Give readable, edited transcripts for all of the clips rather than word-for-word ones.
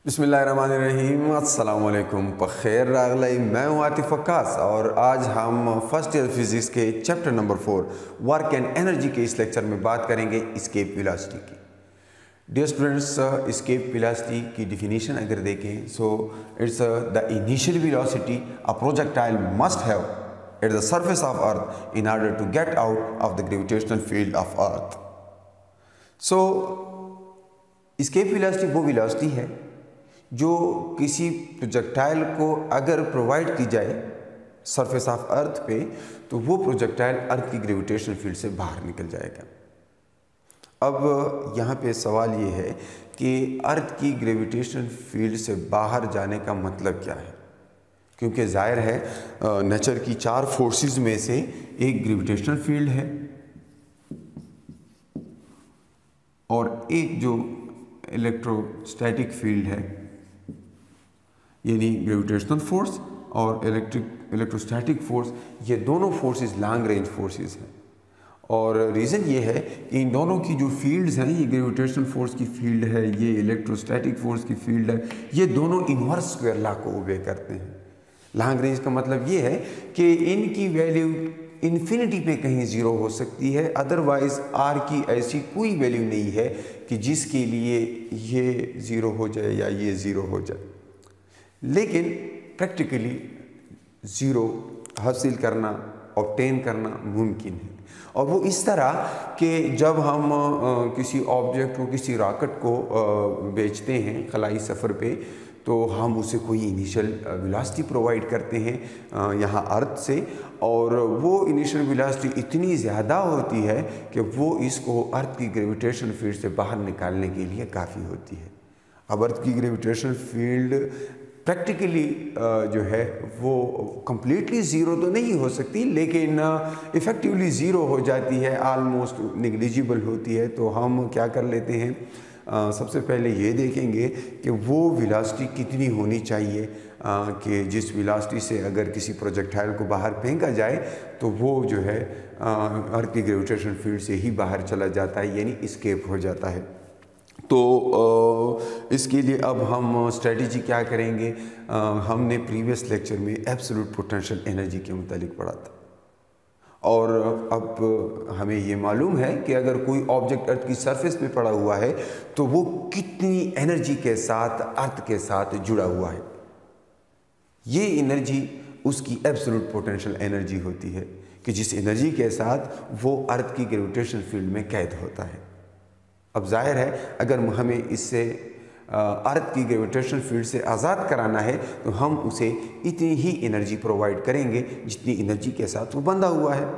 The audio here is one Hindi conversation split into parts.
बिस्मिल्लाहिर्रहमानिर्रहीम, अस्सलाम वालेकुम, बख़ैर रागलाई। मैं हूँ आतिफ वक्कास और आज हम फर्स्ट ईयर फिज़िक्स के chapter number 4 work and energy के इस लेक्चर में बात करेंगे इस्केप वेलोसिटी की। डियर स्टूडेंट्स, इस्केप वेलोसिटी की डिफिनीशन अगर देखें so it's the initial velocity a projectile must have at the surface of earth in order to get out of the gravitational field of earth. So escape velocity वो वेलोसिटी है जो किसी प्रोजेक्टाइल को अगर प्रोवाइड की जाए सरफेस ऑफ अर्थ पे तो वो प्रोजेक्टाइल अर्थ की ग्रेविटेशनल फील्ड से बाहर निकल जाएगा। अब यहाँ पे सवाल ये है कि अर्थ की ग्रेविटेशनल फील्ड से बाहर जाने का मतलब क्या है, क्योंकि जाहिर है नेचर की 4 फोर्सेस में से एक ग्रेविटेशनल फील्ड है और एक जो इलेक्ट्रोस्टैटिक फील्ड है, यानी ग्रेविटेशनल फोर्स और इलेक्ट्रोस्टैटिक फोर्स, ये दोनों फोर्सेस लॉन्ग रेंज फोर्सेस हैं। और रीज़न ये है कि इन दोनों की जो फील्ड्स हैं, ये ग्रेविटेशनल फोर्स की फील्ड है, ये इलेक्ट्रोस्टैटिक फोर्स की फील्ड है, ये दोनों इन्वर्स स्क्वायर लॉ को ओबे करते हैं। लॉन्ग रेंज का मतलब ये है कि इनकी वैल्यू इन्फिनिटी पे कहीं ज़ीरो हो सकती है, अदरवाइज़ आर की ऐसी कोई वैल्यू नहीं है कि जिसके लिए ये ज़ीरो हो जाए या ये ज़ीरो हो जाए। लेकिन प्रैक्टिकली ज़ीरो हासिल करना, ऑब्टेन करना मुमकिन है, और वो इस तरह कि जब हम किसी ऑब्जेक्ट को, किसी रॉकेट को बेचते हैं खलाई सफ़र पे, तो हम उसे कोई इनिशियल वेलोसिटी प्रोवाइड करते हैं यहाँ अर्थ से, और वो इनिशियल वेलोसिटी इतनी ज़्यादा होती है कि वो इसको अर्थ की ग्रेविटेशन फील्ड से बाहर निकालने के लिए काफ़ी होती है। अब अर्थ की ग्रेविटेशनल फील्ड प्रैक्टिकली जो है वो कम्प्लीटली ज़ीरो तो नहीं हो सकती, लेकिन इफ़ेक्टिवली ज़ीरो हो जाती है, आलमोस्ट नेग्लिजिबल होती है। तो हम क्या कर लेते हैं, सबसे पहले ये देखेंगे कि वो वेलोसिटी कितनी होनी चाहिए कि जिस वेलोसिटी से अगर किसी प्रोजेक्टाइल को बाहर फेंका जाए तो वो जो है अर्थ की ग्रेविटेशनल फील्ड से ही बाहर चला जाता है, यानी एस्केप हो जाता है। तो इसके लिए अब हम स्ट्रेटजी क्या करेंगे, हमने प्रीवियस लेक्चर में एब्सोल्यूट पोटेंशियल एनर्जी के मुतालिक पढ़ा था, और अब हमें ये मालूम है कि अगर कोई ऑब्जेक्ट अर्थ की सरफेस पे पड़ा हुआ है तो वो कितनी एनर्जी के साथ अर्थ के साथ जुड़ा हुआ है। ये एनर्जी उसकी एब्सोल्यूट पोटेंशियल एनर्जी होती है कि जिस एनर्जी के साथ वो अर्थ की ग्रेविटेशनल फील्ड में कैद होता है। अब जाहिर है अगर हमें इससे अर्थ की ग्रेविटेशनल फील्ड से आज़ाद कराना है तो हम उसे इतनी ही एनर्जी प्रोवाइड करेंगे जितनी एनर्जी के साथ वो बंधा हुआ है,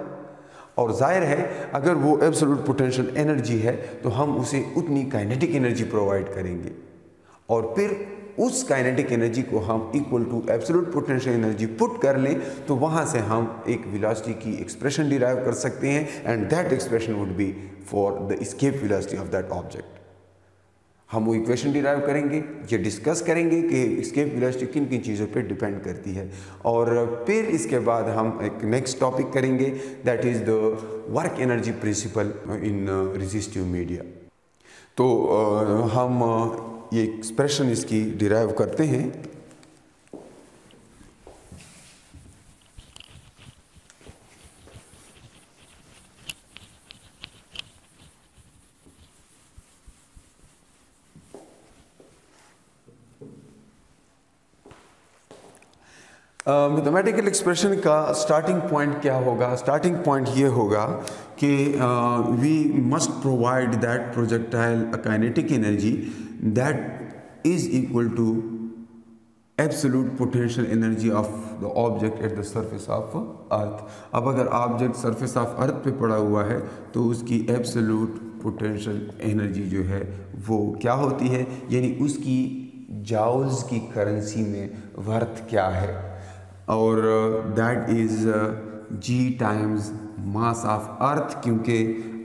और जाहिर है अगर वो एब्सोल्यूट पोटेंशियल एनर्जी है तो हम उसे उतनी काइनेटिक एनर्जी प्रोवाइड करेंगे, और फिर उस काइनेटिक एनर्जी को हम equal to absolute potential energy put कर लें तो वहाँ से हम एक वेलोसिटी की एक्सप्रेशन डिराइव कर सकते हैं, and that expression would be for the escape velocity of that object. हम वो इक्वेशन डिराइव करेंगे, ये डिस्कस करेंगे कि एस्केप वेलोसिटी किन किन चीज़ों पे डिपेंड करती है, और फिर इसके बाद हम एक नेक्स्ट टॉपिक करेंगे, that is the work energy principle in resistive media. तो हम ये एक्सप्रेशन इसकी डिराइव करते हैं। मैथमेटिकल एक्सप्रेशन का स्टार्टिंग पॉइंट क्या होगा? स्टार्टिंग पॉइंट ये होगा कि we must provide that projectile a kinetic energy that is equal to absolute potential energy of the object at the surface of earth. अब अगर ऑब्जेक्ट सरफेस ऑफ अर्थ पे पड़ा हुआ है तो उसकी एब्सोल्यूट पोटेंशियल एनर्जी जो है वो क्या होती है, यानी उसकी जाउल्स की करेंसी में वर्थ क्या है, और that is g times mass of अर्थ, क्योंकि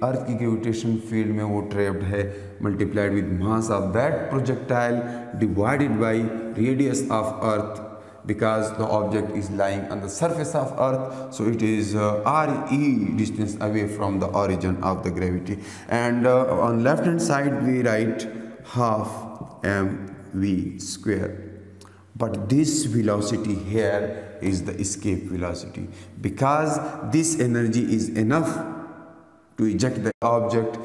अर्थ की ग्रेविटेशन फील्ड में वो ट्रैप्ड है, multiplied with mass of that projectile divided by radius of earth, because the object is lying on the surface of earth, so it is re distance away from the origin of the gravity, and on left hand side we write half m v square. But this velocity here is the escape velocity, because this energy is enough to eject the object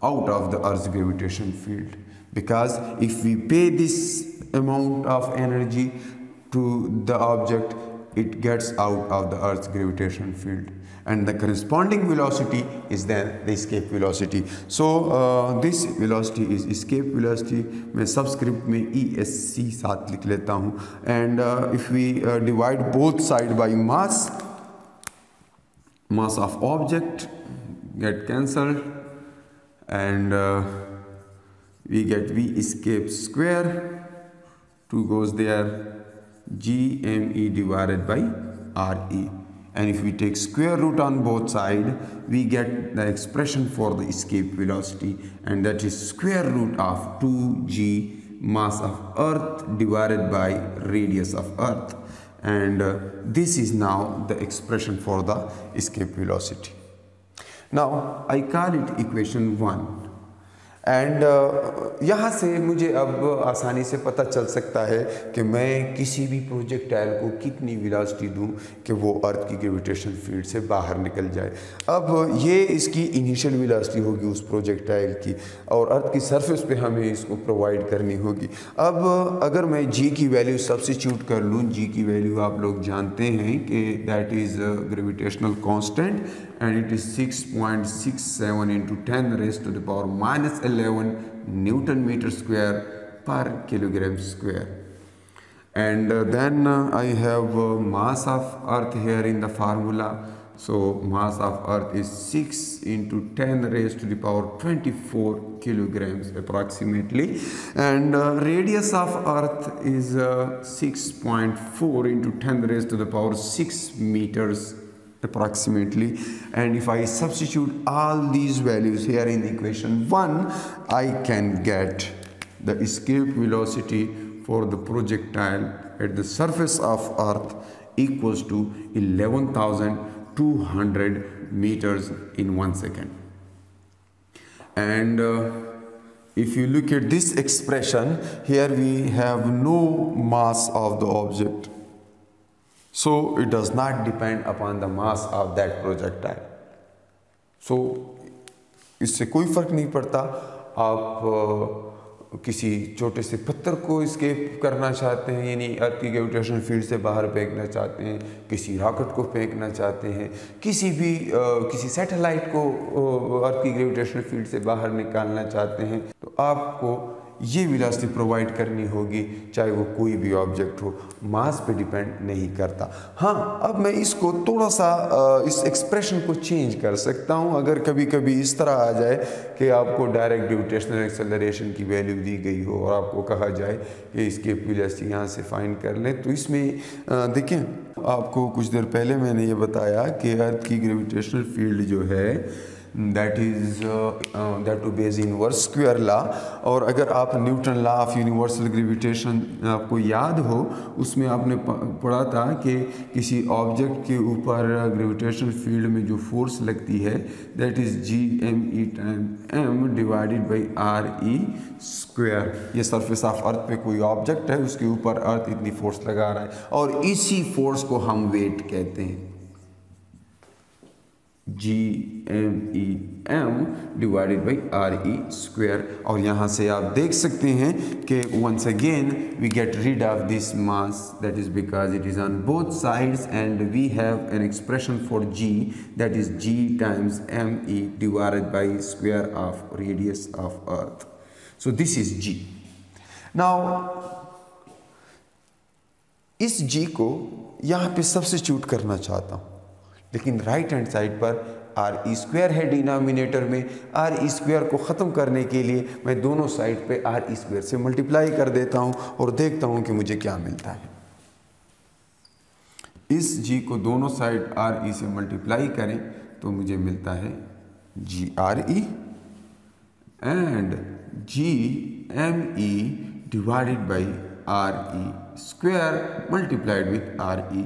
out of the Earth's gravitational field. Because if we pay this amount of energy to the object, it gets out of the Earth's gravitational field, and the corresponding velocity is then the escape velocity. So this velocity is escape velocity. मैं subscript में ESC साथ लिख लेता हूँ. And if we divide both side by mass of object get cancelled, and we get V escape square, 2 goes there, gme divided by re. And if we take square root on both sides, we get the expression for the escape velocity, and that is square root of 2g mass of Earth divided by radius of Earth. And this is now the expression for the escape velocity. Now I call it equation 1. And यहाँ से मुझे अब आसानी से पता चल सकता है कि मैं किसी भी प्रोजेक्टाइल को कितनी वेलोसिटी दूं कि वो अर्थ की ग्रेविटेशन फील्ड से बाहर निकल जाए. अब ये इसकी इनिशियल वेलोसिटी होगी उस प्रोजेक्टाइल की, और अर्थ की सरफेस पे हमें इसको प्रोवाइड करनी होगी. अब अगर मैं जी की वैल्यू सब्स्टिट्यूट कर लूँ, जी की वैल्यू आप लोग जानते हैं कि that is gravitational constant, and it is 6.67 into 10 raised to the power minus 11 Newton meter square per kilogram square. And then I have mass of Earth here in the formula. So mass of Earth is 6 into 10 raised to the power 24 kilograms approximately, and radius of Earth is 6.4 into 10 raised to the power 6 meters approximately. And if I substitute all these values here in equation 1, I can get the escape velocity for the projectile at the surface of Earth equals to 11,200 meters in 1 second. And if you look at this expression, here we have no mass of the object. So it does not depend upon the mass of that projectile. So इससे कोई फर्क नहीं पड़ता आप किसी छोटे से पत्थर को एस्केप करना चाहते हैं, यानी अर्थ की ग्रेविटेशनल फील्ड से बाहर फेंकना चाहते हैं, किसी रॉकेट को फेंकना चाहते हैं, किसी सैटेलाइट को अर्थ की ग्रेविटेशनल फील्ड से बाहर निकालना चाहते हैं, तो आपको ये वेलोसिटी प्रोवाइड करनी होगी, चाहे वो कोई भी ऑब्जेक्ट हो, मास पे डिपेंड नहीं करता. हाँ, अब मैं इसको थोड़ा सा इस एक्सप्रेशन को चेंज कर सकता हूँ. अगर कभी कभी इस तरह आ जाए कि आपको डायरेक्ट ग्रेविटेशनल एक्सेलरेशन की वैल्यू दी गई हो और आपको कहा जाए कि इसके वेलोसिटी यहाँ से फाइंड कर लें, तो इसमें देखें, आपको कुछ देर पहले मैंने ये बताया कि अर्थ की ग्रेविटेशनल फील्ड जो है that is that to base inverse square law. और अगर आप Newton law of universal gravitation आपको याद हो, उसमें आपने पढ़ा था कि किसी ऑब्जेक्ट के ऊपर ग्रेविटेशनल फील्ड में जो फोर्स लगती है that is GME time M divided by RE square. ये सरफेस ऑफ अर्थ पे कोई ऑब्जेक्ट है, उसके ऊपर अर्थ इतनी फोर्स लगा रहा है, और इसी फोर्स को हम वेट कहते हैं, GMEM divided by RE square. और यहाँ से आप देख सकते हैं कि once again we get rid of this mass, that is because it is on both sides, and we have an expression for G, that is G times ME divided by square of radius of Earth. So this is G. Now इस G को यहाँ पे सब्स्टिट्यूट करना चाहता हूँ, लेकिन राइट हैंड साइड पर RE स्क्वायर है डिनोमिनेटर में. RE स्क्वायर को ख़त्म करने के लिए मैं दोनों साइड पे RE स्क्वायर से मल्टीप्लाई कर देता हूँ और देखता हूँ कि मुझे क्या मिलता है. इस G को दोनों साइड RE से मल्टीप्लाई करें तो मुझे मिलता है GRE and GME divided by RE square multiplied with RE.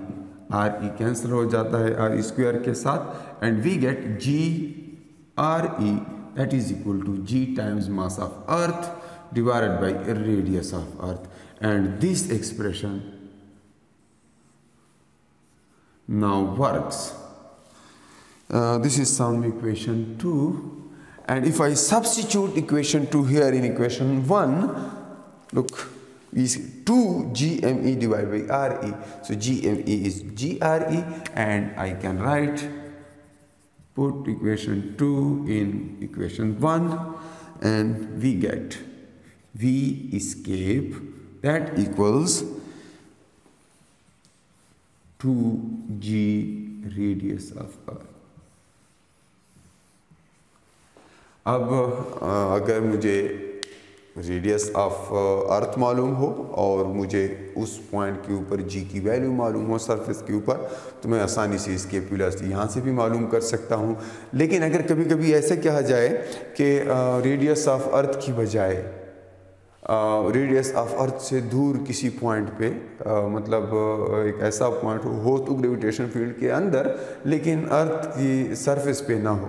RE cancel हो जाता है RE स्क्वायर के साथ, and we get GRE that is equal to G times mass of earth divided by radius of Earth, and this expression now works. This is some equation 2, and if I substitute equation 2 here in equation 1, look, is 2 GME divided by RE. So GME is GRE, and I can put equation 2 in equation 1, and we get V escape that equals 2G radius of Earth. अब अगर मुझे रेडियस ऑफ अर्थ मालूम हो और मुझे उस पॉइंट के ऊपर जी की वैल्यू मालूम हो सरफेस के ऊपर, तो मैं आसानी से इसके वेलोसिटी यहाँ से भी मालूम कर सकता हूँ। लेकिन अगर कभी कभी ऐसे कहा जाए कि रेडियस ऑफ अर्थ की बजाय रेडियस ऑफ अर्थ से दूर किसी पॉइंट पे मतलब एक ऐसा पॉइंट हो तो ग्रेविटेशन फील्ड के अंदर, लेकिन अर्थ की सरफेस पे ना हो,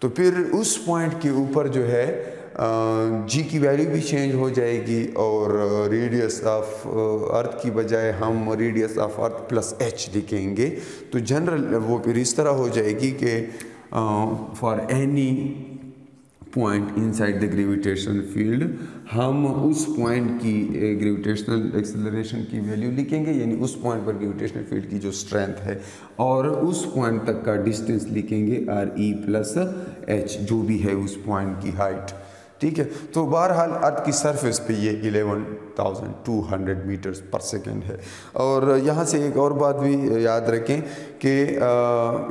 तो फिर उस पॉइंट के ऊपर जो है जी की वैल्यू भी चेंज हो जाएगी और रेडियस ऑफ अर्थ की बजाय हम radius of earth plus H लिखेंगे। तो जनरल वो फिर इस तरह हो जाएगी कि for any point inside the gravitation field हम उस पॉइंट की ग्रेविटेशनल एक्सेलरेशन की वैल्यू लिखेंगे, यानी उस पॉइंट पर ग्रेविटेशनल फील्ड की जो स्ट्रेंथ है, और उस पॉइंट तक का डिस्टेंस लिखेंगे RE प्लस H, जो भी है उस पॉइंट की हाइट। ठीक है, तो बहरहाल अर्थ की सरफेस पे ये 11,200 मीटर्स पर सेकेंड है। और यहाँ से एक और बात भी याद रखें कि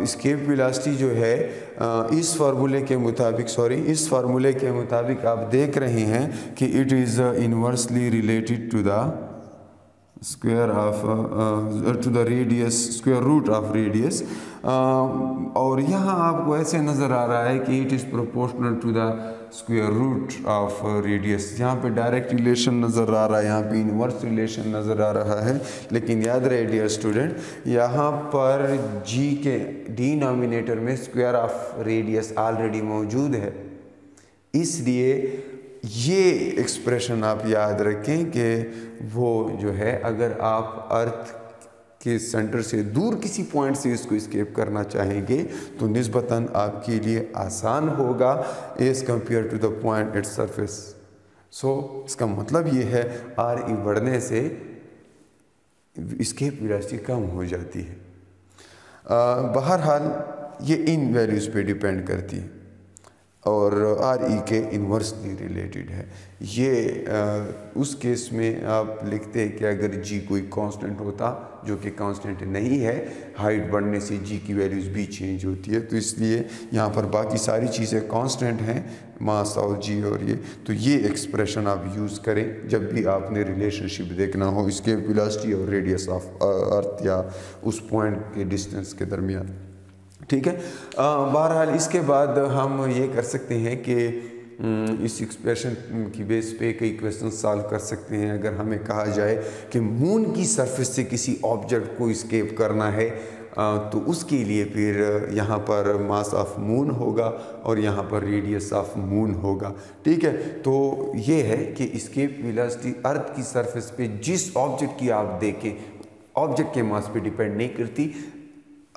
एस्केप वेलोसिटी जो है इस फार्मूले के मुताबिक आप देख रहे हैं कि it is inversely related to the square root of radius, और यहाँ आपको ऐसे नज़र आ रहा है कि it is proportional to the square root of radius. यहाँ पे डायरेक्ट रिलेशन नज़र आ रहा है, यहाँ पे इनवर्स रिलेशन नज़र आ रहा है, लेकिन याद रहे डियर स्टूडेंट, यहाँ पर जी के डिनोमिनेटर में स्क्वायर ऑफ रेडियस ऑलरेडी मौजूद है, इसलिए ये एक्सप्रेशन आप याद रखें कि वो जो है अगर आप अर्थ के सेंटर से दूर किसी पॉइंट से इसको एस्केप करना चाहेंगे तो निस्बतन आपके लिए आसान होगा as compare to the point at surface. So इसका मतलब ये है RE बढ़ने से एस्केप वेलोसिटी कम हो जाती है। बहरहाल ये इन वैल्यूज़ पे डिपेंड करती है और RE के इन्वर्सली रिलेटेड है। ये उस केस में आप लिखते हैं कि अगर G कोई कांस्टेंट होता, जो कि कांस्टेंट नहीं है, हाइट बढ़ने से G की वैल्यूज़ भी चेंज होती है, तो इसलिए यहाँ पर बाकी सारी चीज़ें कांस्टेंट हैं, मास और G और ये, तो ये एक्सप्रेशन आप यूज़ करें जब भी आपने रिलेशनशिप देखना हो इसके वेलोसिटी और रेडियस ऑफ अर्थ या उस पॉइंट के डिस्टेंस के दरमियान। ठीक है, बहरहाल इसके बाद हम ये कर सकते हैं कि इस एक्सप्रेशन की बेस पे कई क्वेश्चन सॉल्व कर सकते हैं। अगर हमें कहा जाए कि मून की सरफेस से किसी ऑब्जेक्ट को एस्केप करना है तो उसके लिए फिर यहाँ पर मास ऑफ मून होगा और यहाँ पर रेडियस ऑफ मून होगा। ठीक है, तो ये है कि एस्केप वेलोसिटी अर्थ की सरफेस पे जिस ऑब्जेक्ट की आप देखें, ऑब्जेक्ट के मास पे डिपेंड नहीं करती,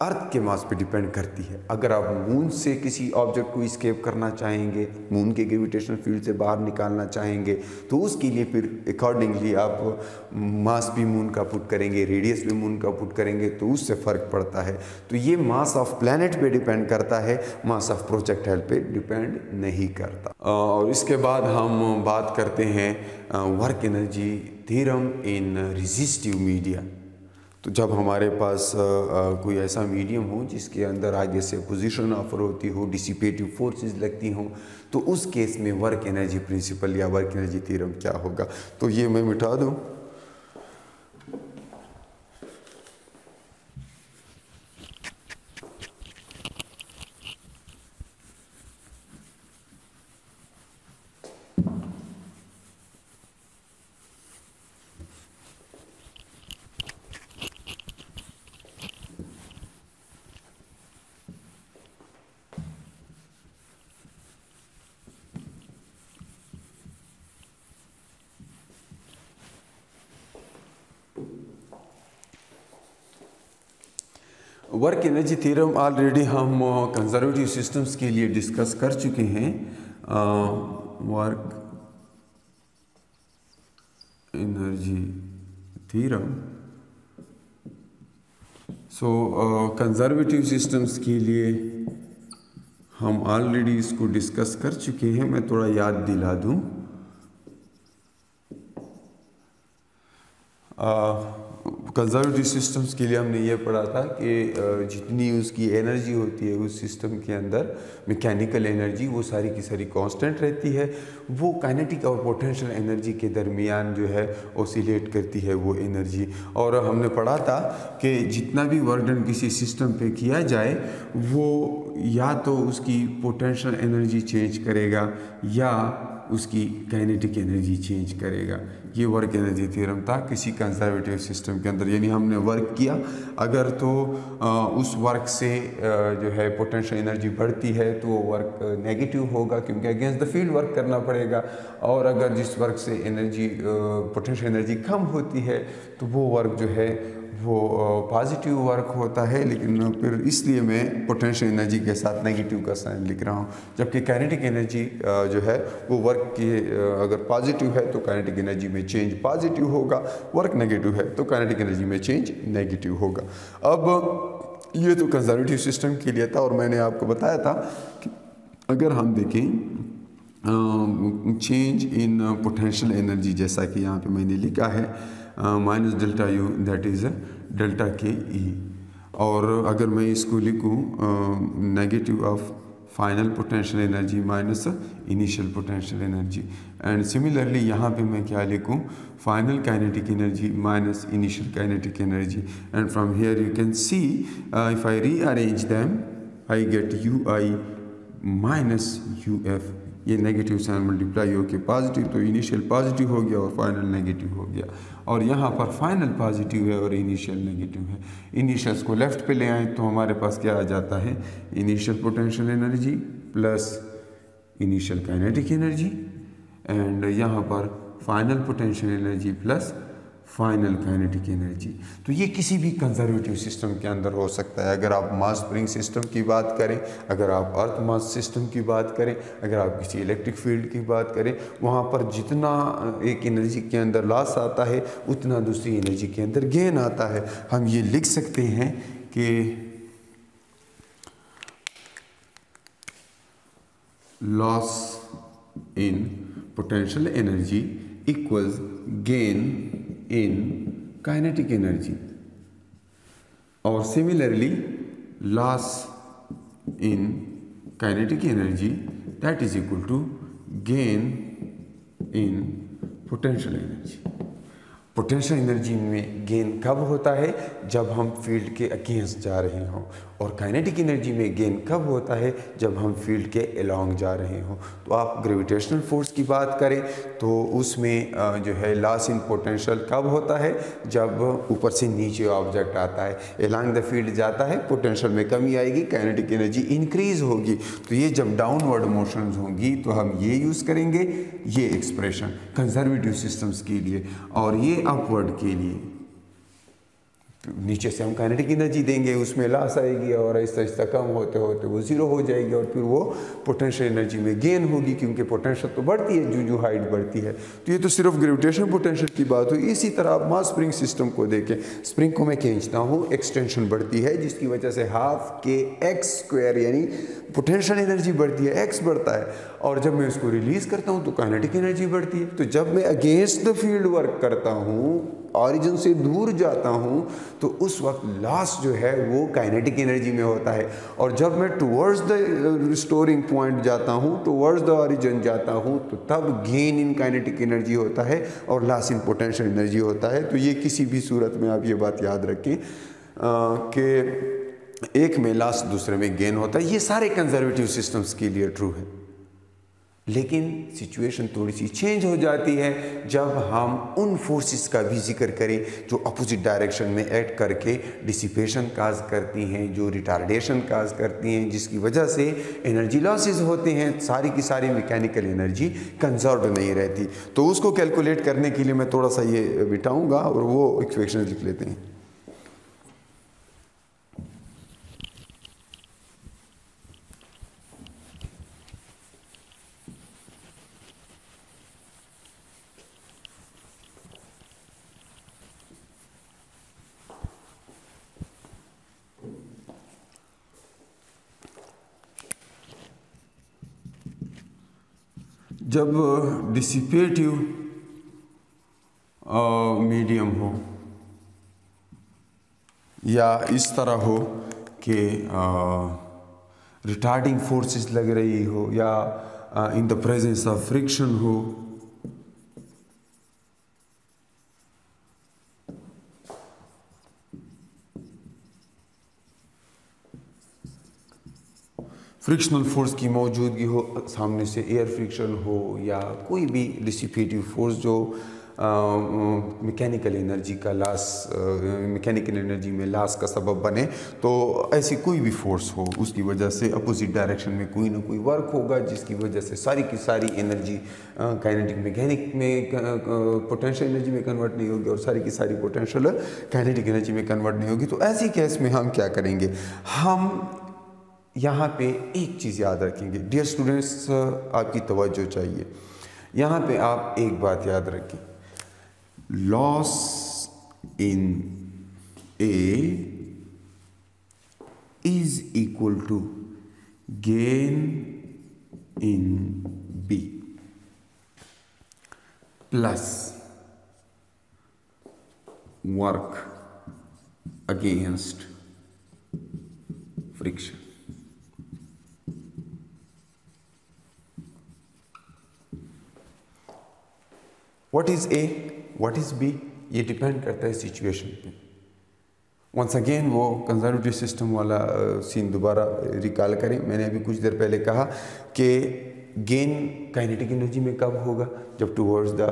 अर्थ के मास पे डिपेंड करती है। अगर आप मून से किसी ऑब्जेक्ट को एस्केप करना चाहेंगे, मून के ग्रेविटेशनल फील्ड से बाहर निकालना चाहेंगे, तो उसके लिए फिर अकॉर्डिंगली आप मास भी मून का पुट करेंगे, रेडियस भी मून का पुट करेंगे, तो उससे फ़र्क पड़ता है। तो ये मास ऑफ प्लैनेट पे डिपेंड करता है, मास ऑफ प्रोजेक्टाइल पे डिपेंड नहीं करता। और इसके बाद हम बात करते हैं work energy theorem in resistive media. तो जब हमारे पास कोई ऐसा मीडियम हो जिसके अंदर आगे से पोजीशन ऑफर होती हो, डिसिपेटिव फोर्सेस लगती हों, तो उस केस में वर्क एनर्जी प्रिंसिपल या वर्क एनर्जी थ्योरम क्या होगा। तो ये मैं मिटा दूँ। वर्क एनर्जी थ्योरम ऑलरेडी हम कंजर्वेटिव सिस्टम्स के लिए डिस्कस कर चुके हैं। वर्क एनर्जी थ्योरम, सो कंजर्वेटिव सिस्टम्स के लिए हम ऑलरेडी इसको डिस्कस कर चुके हैं। मैं थोड़ा याद दिला दूं। कंजर्वेटिव सिस्टम्स के लिए हमने ये पढ़ा था कि जितनी उसकी एनर्जी होती है उस सिस्टम के अंदर, मैकेनिकल एनर्जी, वो सारी की सारी कांस्टेंट रहती है। वो काइनेटिक और पोटेंशियल एनर्जी के दरमियान जो है ओसिलेट करती है वो एनर्जी। और हमने पढ़ा था कि जितना भी वर्क डन किसी सिस्टम पे किया जाए वो या तो उसकी पोटेंशियल एनर्जी चेंज करेगा या उसकी काइनेटिक एनर्जी चेंज करेगा। ये वर्क एनर्जी थ्योरम था किसी कंजर्वेटिव सिस्टम के अंदर। यानी हमने वर्क किया, अगर तो उस वर्क से जो है पोटेंशियल एनर्जी बढ़ती है तो वो वर्क नेगेटिव होगा क्योंकि अगेंस्ट द फील्ड वर्क करना पड़ेगा। और अगर जिस वर्क से एनर्जी पोटेंशियल एनर्जी कम होती है तो वो वर्क जो है वो पॉजिटिव वर्क होता है। लेकिन फिर इसलिए मैं पोटेंशियल एनर्जी के साथ नेगेटिव का साइन लिख रहा हूँ, जबकि काइनेटिक एनर्जी जो है वो वर्क की अगर पॉजिटिव है तो काइनेटिक एनर्जी में चेंज पॉजिटिव होगा, वर्क नेगेटिव है तो काइनेटिक एनर्जी में चेंज नेगेटिव होगा। अब ये तो कंजर्वेटिव सिस्टम के लिए था और मैंने आपको बताया था कि अगर हम देखें चेंज इन पोटेंशियल एनर्जी, जैसा कि यहाँ पे मैंने लिखा है minus delta U that is delta के ई, और अगर मैं इसको लिखूँ negative of final potential energy minus initial potential energy, and similarly यहाँ पे मैं क्या लिखूँ final kinetic energy minus initial kinetic energy, and from here you can see if I rearrange them I get you I minus U F. ये नेगेटिव साइन मल्टीप्लाई हो के पॉजिटिव, तो इनिशियल पॉजिटिव हो गया और फाइनल नेगेटिव हो गया। और यहाँ पर फाइनल पॉजिटिव है और इनिशियल नेगेटिव है। इनिशियल्स को लेफ्ट पे ले आए तो हमारे पास क्या आ जाता है, initial potential energy plus initial kinetic energy, and यहाँ पर final potential energy plus final kinetic energy. तो ये किसी भी कंजर्वेटिव सिस्टम के अंदर हो सकता है। अगर आप मास स्प्रिंग सिस्टम की बात करें, अगर आप अर्थ मास सिस्टम की बात करें, अगर आप किसी इलेक्ट्रिक फील्ड की बात करें, वहाँ पर जितना एक एनर्जी के अंदर लॉस आता है उतना दूसरी एनर्जी के अंदर गेन आता है। हम ये लिख सकते हैं कि loss in potential energy equals gain in kinetic energy, or similarly loss in kinetic energy that is equal to gain in potential energy। Potential energy में गेन कब होता है, जब हम फील्ड के अगेंस्ट जा रहे हों, और काइनेटिक एनर्जी में गेन कब होता है, जब हम फील्ड के अलोंग जा रहे हों। तो आप ग्रेविटेशनल फोर्स की बात करें तो उसमें जो है लॉस इन पोटेंशियल कब होता है, जब ऊपर से नीचे ऑब्जेक्ट आता है, अलोंग द फील्ड जाता है, पोटेंशियल में कमी आएगी, काइनेटिक एनर्जी इंक्रीज होगी। तो ये जब डाउनवर्ड मोशंस होंगी तो हम ये यूज़ करेंगे, ये एक्सप्रेशन कंजर्वेटिव सिस्टम्स के लिए, और ये अपवर्ड के लिए नीचे से हम काइनेटिक एनर्जी देंगे, उसमें लॉस आएगी और आहिस्ता आहिस्ता कम होते होते वो ज़ीरो हो जाएगी, और फिर वो पोटेंशियल एनर्जी में गेन होगी क्योंकि पोटेंशियल तो बढ़ती है जो जो हाइट बढ़ती है। तो ये तो सिर्फ ग्रेविटेशन पोटेंशियल की बात हुई। इसी तरह आप मास स्प्रिंग सिस्टम को देखें, स्प्रिंग को मैं खींचता हूँ, एक्सटेंशन बढ़ती है जिसकी वजह से हाफ के एक्स स्क्वायर यानी पोटेंशियल एनर्जी बढ़ती है, एक्स बढ़ता है, और जब मैं उसको रिलीज़ करता हूँ तो काइनेटिक एनर्जी बढ़ती है। तो जब मैं अगेंस्ट द फील्ड वर्क करता हूँ, ऑरिजिन से दूर जाता हूँ, तो उस वक्त लॉस जो है वो काइनेटिक एनर्जी में होता है, और जब मैं टुवर्ड्स द रिस्टोरिंग पॉइंट जाता हूँ, टुवर्ड्स द ऑरिजिन जाता हूँ, तो तब गेन इन काइनेटिक एनर्जी होता है और लॉस इन पोटेंशियल एनर्जी होता है। तो ये किसी भी सूरत में आप ये बात याद रखें कि एक में लॉस दूसरे में गेन होता है। ये सारे कंजर्वेटिव सिस्टम्स के लिए ट्रू है, लेकिन सिचुएशन थोड़ी सी चेंज हो जाती है जब हम उन फोर्सेस का भी जिक्र करें जो अपोजिट डायरेक्शन में एक्ट करके डिसिपेशन काज करती हैं, जो रिटार्डेशन काज करती हैं, जिसकी वजह से एनर्जी लॉसेस होते हैं, सारी की सारी मैकेनिकल एनर्जी कंजर्व नहीं रहती। तो उसको कैलकुलेट करने के लिए मैं थोड़ा सा ये बिठाऊंगा और वो इक्वेशन लिख लेते हैं। जब डिसिपेटिव मीडियम हो या इस तरह हो कि रिटार्डिंग फोर्सेस लग रही हो या in the presence of friction हो, फ्रिक्शनल फोर्स की मौजूदगी हो, सामने से एयर फ्रिक्शन हो या कोई भी डिसिपेटिव फोर्स जो मैकेनिकल एनर्जी का लॉस, मैकेनिकल एनर्जी में लॉस का सबब बने, तो ऐसी कोई भी फोर्स हो उसकी वजह से अपोजिट डायरेक्शन में कोई ना कोई वर्क होगा जिसकी वजह से सारी की सारी एनर्जी काइनेटिक मैकेनिक में पोटेंशियल एनर्जी में कन्वर्ट नहीं होगी और सारी की सारी पोटेंशियल काइनेटिक एनर्जी में कन्वर्ट नहीं होगी। तो ऐसी केस में हम क्या करेंगे, हम यहाँ पे एक चीज़ याद रखेंगे। डियर स्टूडेंट्स, आपकी तवज्जो चाहिए। यहाँ पे आप एक बात याद रखें, loss in A is equal to gain in B plus work against friction. What is A, what is B, ये डिपेंड करता है सिचुएशन पे। वंस अगेन वो कंजर्वेटिव सिस्टम वाला सीन दोबारा रिकॉल करें। मैंने अभी कुछ देर पहले कहा कि गेन काइनेटिक एनर्जी में कब होगा, जब टुवर्ड्स द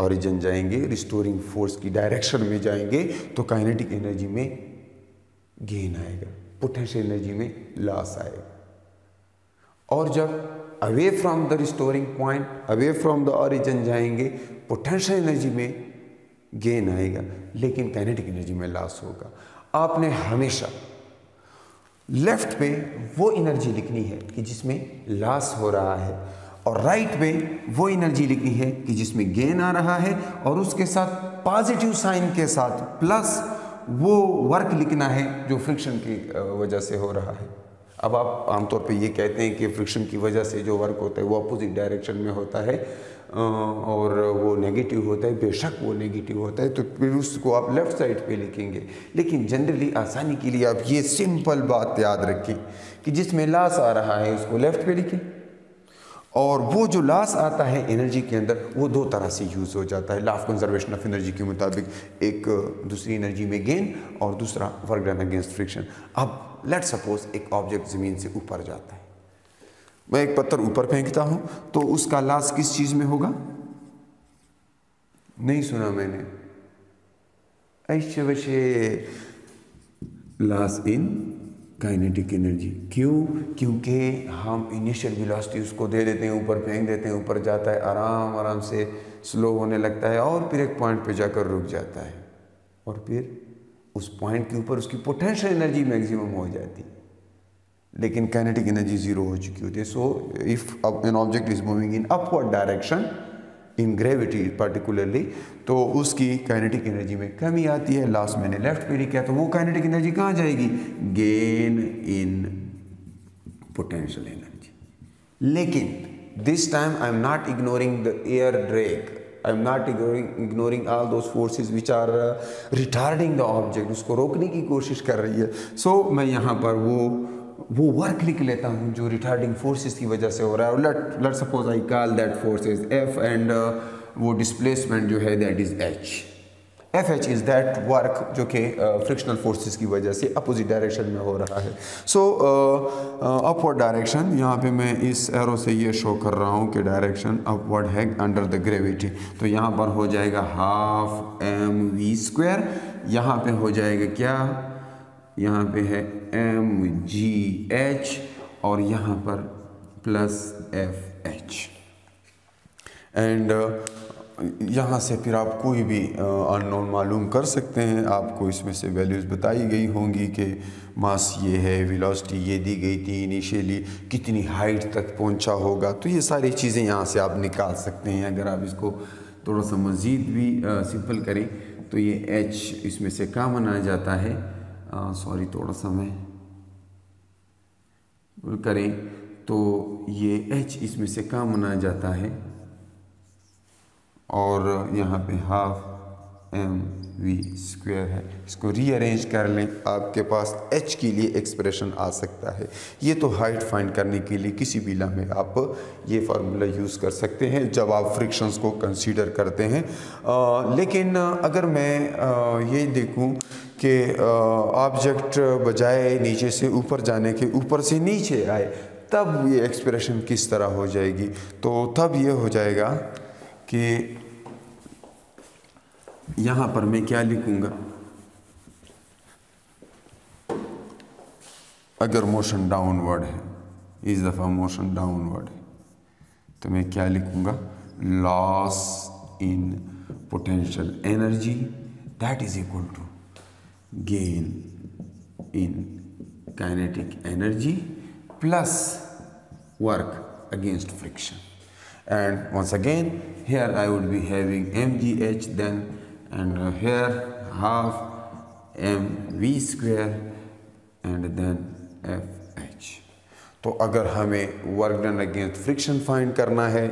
ऑरिजिन जाएंगे, रिस्टोरिंग फोर्स की डायरेक्शन में जाएंगे, तो काइनेटिक एनर्जी में गेन आएगा, पोटेंशियल एनर्जी में लॉस आएगा। और जब away from the restoring point, away from the origin जाएंगे, पोटेंशियल एनर्जी में गेन आएगा लेकिन काइनेटिक एनर्जी में लॉस होगा। आपने हमेशा लेफ्ट पे वो एनर्जी लिखनी है कि जिसमें लॉस हो रहा है और राइट पे वो एनर्जी लिखनी है कि जिसमें गेन आ रहा है, और उसके साथ पॉजिटिव साइन के साथ प्लस वो वर्क लिखना है जो फ्रिक्शन की वजह से हो रहा है। अब आप आमतौर पे ये कहते हैं कि फ्रिक्शन की वजह से जो वर्क होता है वो अपोजिट डायरेक्शन में होता है और वो नेगेटिव होता है। बेशक वो नेगेटिव होता है, तो फिर उसको आप लेफ़्ट साइड पे लिखेंगे, लेकिन जनरली आसानी के लिए आप ये सिंपल बात याद रखें कि जिसमें लॉस आ रहा है उसको लेफ़्ट पे लिखें, और वो जो लॉस आता है एनर्जी के अंदर वो दो तरह से यूज़ हो जाता है। Law of conservation of energy के मुताबिक एक दूसरी एनर्जी में गेन और दूसरा वर्क डन अगेंस्ट फ्रिक्शन। अब लेट सपोज एक ऑब्जेक्ट ज़मीन से ऊपर जाता है, मैं एक पत्थर ऊपर फेंकता हूं, तो उसका लॉस किस चीज़ में होगा? नहीं सुना मैंने, ऐसे वैसे लॉस इन काइनेटिक एनर्जी। क्यों? क्योंकि हम इनिशियल वेलोसिटी उसको दे देते हैं, ऊपर फेंक देते हैं, ऊपर जाता है, आराम आराम से स्लो होने लगता है और फिर एक पॉइंट पे जाकर रुक जाता है, और फिर उस पॉइंट के ऊपर उसकी पोटेंशियल एनर्जी मैक्सिमम हो जाती है, लेकिन काइनेटिक एनर्जी जीरो हो चुकी होती है। So if an object is moving in upward direction in gravity particularly, तो उसकी काइनेटिक एनर्जी में कमी आती है। लास्ट मैंने लेफ्ट पे लिखा, तो वो काइनेटिक एनर्जी कहाँ जाएगी? Gain in potential energy. लेकिन this time I am not ignoring the air drag, I am not ignoring all those forces which are retarding the object, उसको रोकने की कोशिश कर रही है। सो मैं यहाँ पर वो वर्क लिख लेता हूँ जो रिटार्डिंग फोर्सेस की वजह से हो रहा है, और let suppose I call that force is F, and वो डिस्प्लेसमेंट जो है that is H. F H is that work जो कि फ्रिक्शनल फोर्सेस की वजह से अपोजिट डायरेक्शन में हो रहा है। सो अपवर्ड डायरेक्शन, यहाँ पे मैं इस एरो से ये शो कर रहा हूँ कि डायरेक्शन अपवर्ड है अंडर द ग्रेविटी, तो यहाँ पर हो जाएगा हाफ एम वी स्क्वायर, यहाँ पे हो जाएगा क्या, यहाँ पे है एम जी एच, और यहाँ पर प्लस एफ एच। एंड यहाँ से फिर आप कोई भी अननोन मालूम कर सकते हैं। आपको इसमें से वैल्यूज़ बताई गई होंगी कि मास ये है, वेलोसिटी ये दी गई थी, इनिशियली कितनी हाइट तक पहुँचा होगा, तो ये सारी चीज़ें यहाँ से आप निकाल सकते हैं। अगर आप इसको थोड़ा सा मज़ीद भी सिंपल करें तो ये एच इसमें से कॉमन आ जाता है, सॉरी थोड़ा सा मैं करें तो ये h इसमें से कॉमन जाता है और यहाँ पे हाफ mv² है। इसको रीअरेंज कर लें, आपके पास h के लिए एक्सप्रेशन आ सकता है। ये तो हाइट फाइंड करने के लिए किसी भी लॉ में आप ये फार्मूला यूज़ कर सकते हैं जब आप फ्रिक्शंस को कंसीडर करते हैं। लेकिन अगर मैं ये देखूं कि ऑब्जेक्ट बजाय नीचे से ऊपर जाने के ऊपर से नीचे आए, तब ये एक्सप्रेशन किस तरह हो जाएगी? तो तब ये हो जाएगा कि यहाँ पर मैं क्या लिखूँगा, अगर मोशन डाउनवर्ड है, इस दफ़ा मोशन डाउनवर्ड है, तो मैं क्या लिखूँगा, loss in potential energy that is equal to gain in kinetic energy plus work against friction. And once again here I would be having mgh then, and here half mv² and then fh. तो अगर हमें work done against friction find करना है,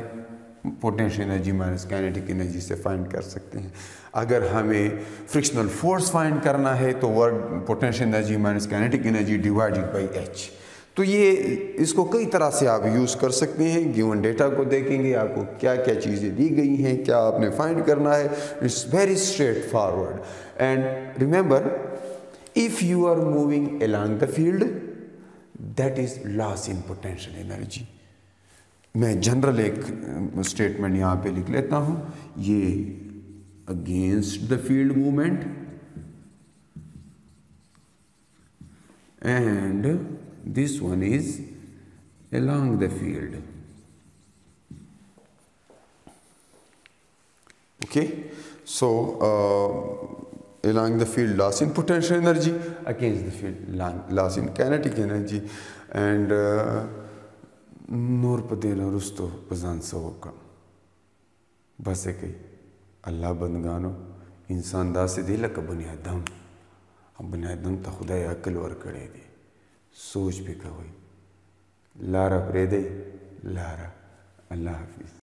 potential energy minus kinetic energy से फाइंड कर सकते हैं। अगर हमें फ्रिक्शनल फोर्स फाइंड करना है तो work potential energy minus kinetic energy divided by H. तो ये इसको कई तरह से आप यूज़ कर सकते हैं। गिवन डेटा को देखेंगे, आपको क्या क्या चीज़ें दी गई हैं, क्या आपने फाइंड करना है। It's very straightforward and remember, if you are moving along the field that is loss in potential energy. मैं जनरल एक स्टेटमेंट यहाँ पे लिख लेता हूँ, ये against the field movement and this one is along the field. Okay, so along the field loss in potential energy, against the field loss in kinetic energy, and नूर पदेना रुस्तो पजान सवका बस है कि अल्लाह बंदगानो इंसान दा से दिल का बुनियादम तो खुदा अकल वर करे दे सोच भी कहो लारा प्रेदे लारा। अल्लाह हाफिज़।